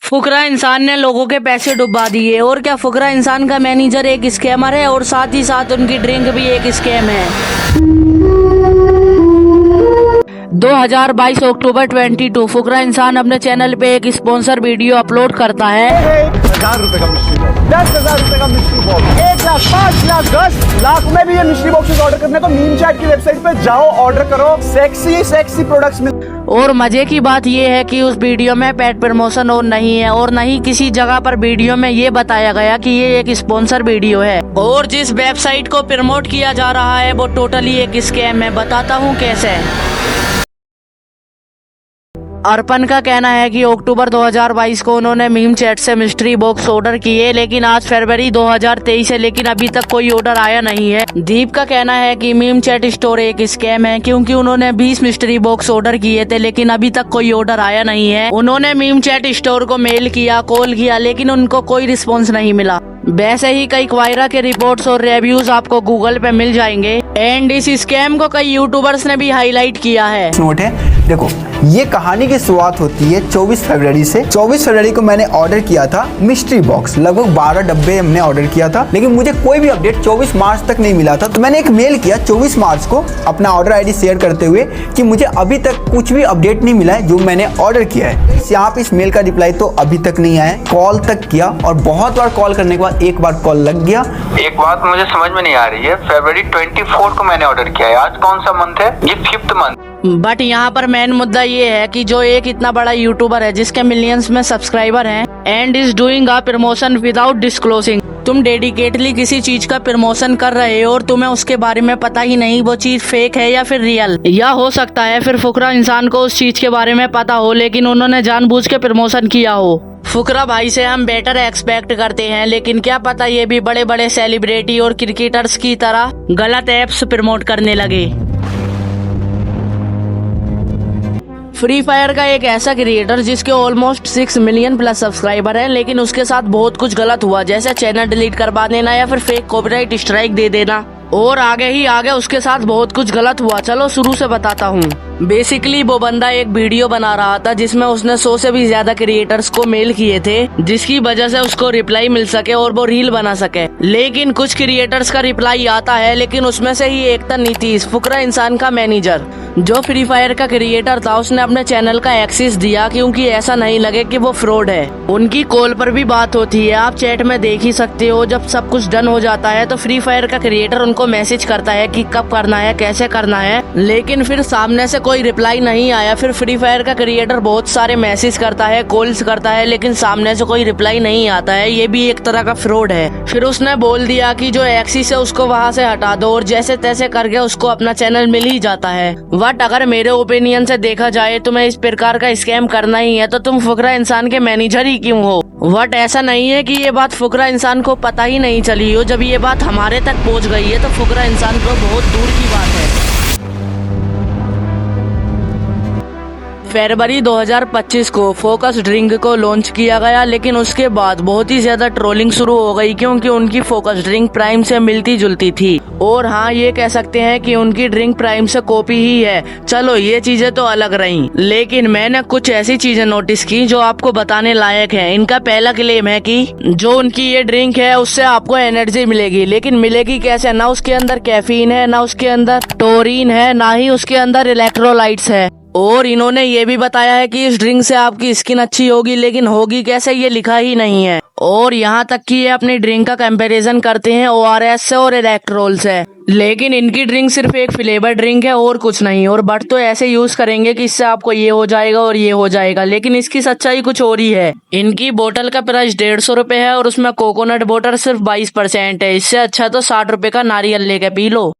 फुकरा इंसान ने लोगों के पैसे डुबा दिए। और क्या फुकरा इंसान का मैनेजर एक स्कैमर है और साथ ही साथ उनकी ड्रिंक भी एक स्कैम है। 2022 अक्टूबर 22 फुकरा इंसान अपने चैनल पे एक स्पॉन्सर वीडियो अपलोड करता है। 1000 रुपए का मिस्ट्री बॉक्स, 10,000 रुपए का मिस्ट्री बॉक्स, 1 लाख, 5 लाख, 10 लाख में भी ये मिस्ट्री बॉक्सेस ऑर्डर करने को मीम चैट की वेबसाइट पे जाओ, ऑर्डर करो, सेक्सी प्रोडक्ट्स मिल। और मजे की बात ये है कि उस वीडियो में पेड प्रमोशन और नहीं है और नहीं किसी जगह पर वीडियो में ये बताया गया कि ये एक स्पॉन्सर वीडियो है। और जिस वेबसाइट को प्रमोट किया जा रहा है वो टोटली एक स्कैम है। बताता हूँ कैसे। अर्पण का कहना है कि अक्टूबर 2022 को उन्होंने मीम चैट से मिस्ट्री बॉक्स ऑर्डर किए, लेकिन आज फरवरी 2023 है लेकिन अभी तक कोई ऑर्डर आया नहीं है। दीप का कहना है कि मीम चैट स्टोर एक स्कैम है क्योंकि उन्होंने 20 मिस्ट्री बॉक्स ऑर्डर किए थे लेकिन अभी तक कोई ऑर्डर आया नहीं है। उन्होंने मीम चैट स्टोर को मेल किया, कॉल किया, लेकिन उनको कोई रिस्पॉन्स नहीं मिला। वैसे ही कई क्वायरा के रिपोर्ट्स और रिव्यूज आपको गूगल पे मिल जाएंगे। एंड इस स्कैम को कई यूट्यूबर्स ने भी हाईलाइट किया है। नोट है, देखो ये कहानी की शुरुआत होती है 24 फरवरी से। 24 फरवरी को मैंने ऑर्डर किया था मिस्ट्री बॉक्स, लगभग 12 डब्बे हमने ऑर्डर किया था, लेकिन मुझे कोई भी अपडेट 24 मार्च तक नहीं मिला था। तो मैंने एक मेल किया 24 मार्च को अपना ऑर्डर आईडी शेयर करते हुए कि मुझे अभी तक कुछ भी अपडेट नहीं मिला है जो मैंने ऑर्डर किया है। यहाँ पे इस मेल का रिप्लाई तो अभी तक नहीं आया। कॉल तक किया और बहुत बार कॉल करने के बाद एक बार कॉल लग गया। एक बात मुझे समझ में नहीं आ रही है, फरवरी 24 को मैंने ऑर्डर किया है, आज कौन सा मंथ है? ये 5th मंथ। बट यहाँ पर मेन मुद्दा ये है कि जो एक इतना बड़ा यूट्यूबर है जिसके मिलियंस में सब्सक्राइबर हैं and is doing a promotion without disclosing, तुम डेडिकेटली किसी चीज का प्रमोशन कर रहे हो और तुम्हें उसके बारे में पता ही नहीं वो चीज फेक है या फिर रियल। या हो सकता है फिर फुकरा इंसान को उस चीज के बारे में पता हो लेकिन उन्होंने जानबूझ के प्रमोशन किया हो। फुकरा भाई से हम बेटर एक्सपेक्ट करते हैं, लेकिन क्या पता ये भी बड़े बड़े सेलिब्रिटी और क्रिकेटर्स की तरह गलत एप्स प्रमोट करने लगे। फ्री फायर का एक ऐसा क्रिएटर जिसके ऑलमोस्ट 6 मिलियन प्लस सब्सक्राइबर हैं, लेकिन उसके साथ बहुत कुछ गलत हुआ, जैसे चैनल डिलीट करवा देना या फिर फेक कॉपीराइट स्ट्राइक दे देना। और आगे ही आगे उसके साथ बहुत कुछ गलत हुआ। चलो शुरू से बताता हूँ। बेसिकली वो बंदा एक वीडियो बना रहा था जिसमें उसने 100 से भी ज्यादा क्रिएटर्स को मेल किए थे, जिसकी वजह से उसको रिप्लाई मिल सके और वो रील बना सके। लेकिन कुछ क्रिएटर्स का रिप्लाई आता है, लेकिन उसमें से ही एक था नीतीश, फुकरा इंसान का मैनेजर, जो फ्री फायर का क्रिएटर था। उसने अपने चैनल का एक्सेस दिया क्योंकि ऐसा नहीं लगे कि वो फ्रॉड है। उनकी कॉल पर भी बात होती है, आप चैट में देख ही सकते हो। जब सब कुछ डन हो जाता है तो फ्री फायर का क्रिएटर उनको मैसेज करता है कि कब करना है, कैसे करना है, लेकिन फिर सामने से कोई रिप्लाई नहीं आया। फिर फ्री फायर का क्रिएटर बहुत सारे मैसेज करता है, कॉल्स करता है, लेकिन सामने से कोई रिप्लाई नहीं आता है। ये भी एक तरह का फ्रॉड है। फिर उसने बोल दिया कि जो एक्सेस है उसको वहाँ से हटा दो और जैसे तैसे करके उसको अपना चैनल मिल ही जाता है। बट अगर मेरे ओपिनियन से देखा जाए तुम्हें इस प्रकार का स्कैम करना ही है तो तुम फुकरा इंसान के मैनेजर ही क्यों हो। बट ऐसा नहीं है कि ये बात फुकरा इंसान को पता ही नहीं चली हो। जब ये बात हमारे तक पहुंच गई है तो फुकरा इंसान को बहुत दूर की बात है। फरवरी 2025 को फोकस ड्रिंक को लॉन्च किया गया, लेकिन उसके बाद बहुत ही ज्यादा ट्रोलिंग शुरू हो गई क्योंकि उनकी फोकस ड्रिंक प्राइम से मिलती जुलती थी। और हाँ, ये कह सकते हैं कि उनकी ड्रिंक प्राइम से कॉपी ही है। चलो ये चीजें तो अलग रही, लेकिन मैंने कुछ ऐसी चीजें नोटिस की जो आपको बताने लायक है। इनका पहला क्लेम है कि जो उनकी ये ड्रिंक है उससे आपको एनर्जी मिलेगी, लेकिन मिलेगी कैसे? ना उसके अंदर कैफीन है, ना उसके अंदर टोरिन है, ना ही उसके अंदर इलेक्ट्रोलाइट्स है। और इन्होंने ये भी बताया है कि इस ड्रिंक से आपकी स्किन अच्छी होगी, लेकिन होगी कैसे ये लिखा ही नहीं है। और यहाँ तक कि ये अपनी ड्रिंक का कंपैरिजन करते हैं ORS से और इलेक्ट्रोल से, लेकिन इनकी ड्रिंक सिर्फ एक फ्लेवर ड्रिंक है और कुछ नहीं। और बट तो ऐसे यूज करेंगे कि इससे आपको ये हो जाएगा और ये हो जाएगा, लेकिन इसकी सच्चाई कुछ और ही है। इनकी बोतल का प्राइस 150 रुपए है और उसमें कोकोनट वाटर सिर्फ 22% है। इससे अच्छा तो 60 रुपए का नारियल लेके पी लो।